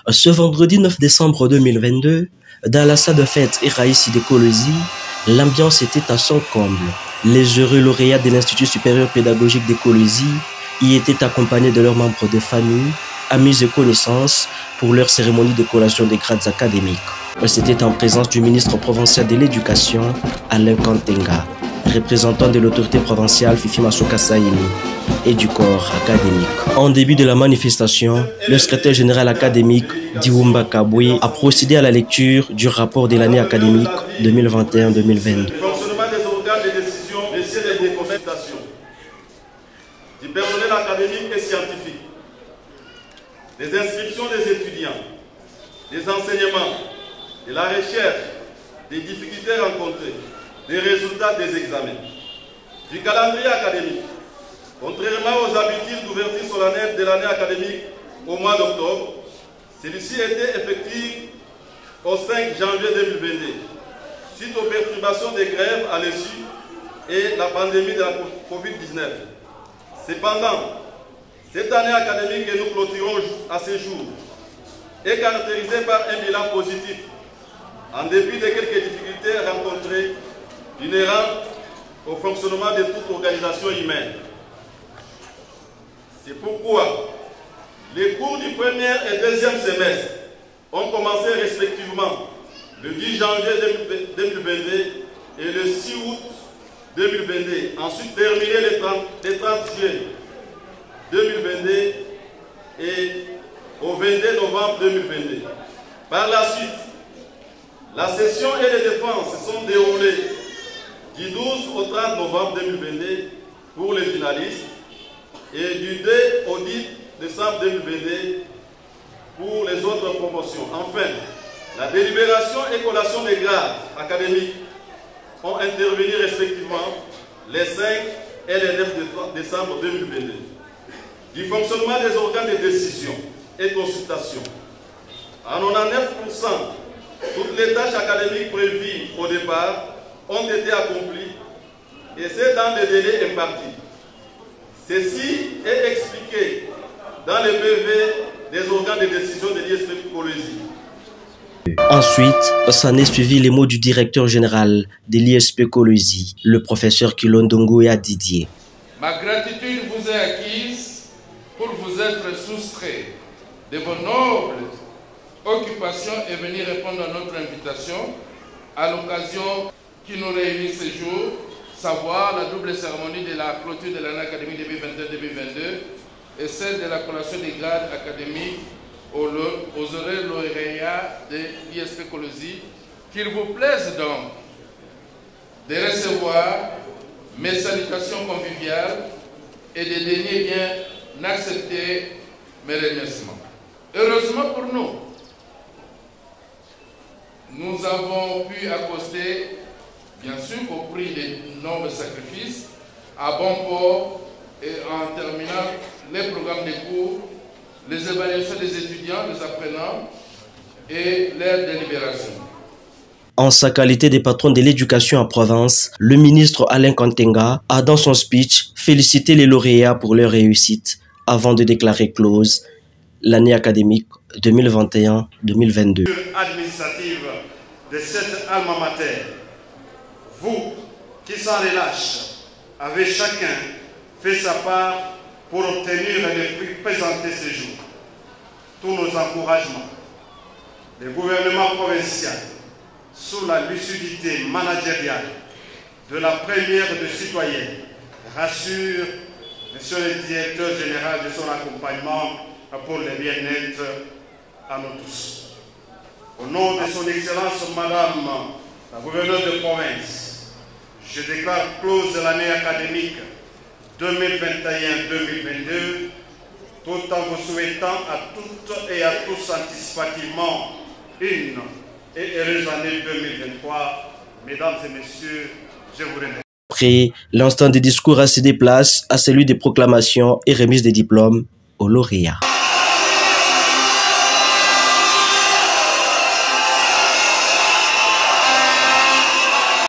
Ce vendredi 9 décembre 2022, dans la salle de fête Eraïsi de Kolosi, l'ambiance était à son comble. Les heureux lauréats de l'Institut supérieur pédagogique de Kolosi y étaient accompagnés de leurs membres de famille, amis et connaissances pour leur cérémonie de collation des grades académiques. C'était en présence du ministre provincial de l'Éducation, Alain Kantenga, représentant de l'autorité provinciale Fifi Masoka Saini et du corps académique. En début de la manifestation, le secrétaire général académique Diwumba Kabwe a procédé à la lecture du rapport de l'année académique 2021-2022. Fonctionnement des organes de décision, et des consultations, du personnel académique et scientifique, des inscriptions des étudiants, des enseignements, de la recherche, des difficultés rencontrées, des résultats des examens, du calendrier académique. Contrairement aux habitudes d'ouverture solennelle de l'année académique au mois d'octobre, celui-ci était effectif au 5 janvier 2022, suite aux perturbations des grèves à l'issue et la pandémie de la Covid-19. Cependant, cette année académique que nous clôturons à ce jour est caractérisée par un bilan positif, en dépit de quelques difficultés rencontrées inhérentes au fonctionnement de toute organisation humaine. C'est pourquoi les cours du premier et deuxième semestre ont commencé respectivement le 10 janvier 2022 et le 6 août 2022, ensuite terminé le 30 juillet 2022 et au 22 novembre 2022. Par la suite, la session et les défenses se sont déroulées du 12 au 30 novembre 2022 pour les finalistes et du 2 au 10 décembre 2022 pour les autres promotions. Enfin, la délibération et collation des grades académiques ont intervenu respectivement les 5 et les 9 décembre 2022. Du fonctionnement des organes de décision et consultation, à 99%, toutes les tâches académiques prévues au départ ont été accomplies et c'est dans les délais impartis. Ceci est expliqué dans le PV des organes de décision de l'ISP Kolosi. Ensuite, s'en est suivi les mots du directeur général de l'ISP Kolosi, le professeur Kilondongo et Didier. Ma gratitude vous est acquise pour vous être soustrait de vos nobles occupations et venir répondre à notre invitation à l'occasion qui nous réunit ce jour, savoir la double cérémonie de la clôture de l'année académique 2021-2022 et celle de la collation des grades académiques aux heureux lauréats de l'ISP Kolosi. Qu'il vous plaise donc de recevoir mes salutations conviviales et de daigner bien accepter mes remerciements. Heureusement pour nous, nous avons pu accoster, bien sûr au prix de nombreux sacrifices, à bon port et en terminant les programmes de cours, les évaluations des étudiants, des apprenants et leur délibération. En sa qualité de patron de l'éducation en province, le ministre Alain Kantenga a dans son speech félicité les lauréats pour leur réussite avant de déclarer close l'année académique 2021-2022. Administrative de cette alma mater, vous qui sans relâche avez chacun fait sa part pour obtenir les fruits présentés ce jour. Tous nos encouragements, le gouvernement provincial, sous la lucidité managériale de la première de citoyens, rassure Monsieur le directeur général de son accompagnement pour le bien-être à nous tous. Au nom de son Excellence Madame la gouverneure de province, je déclare close l'année académique 2021-2022, tout en vous souhaitant à toutes et à tous anticipativement une et heureuse année 2023. Mesdames et messieurs, je vous remercie. Après, l'instant des discours a cédé place à celui des proclamations et remises des diplômes aux lauréats.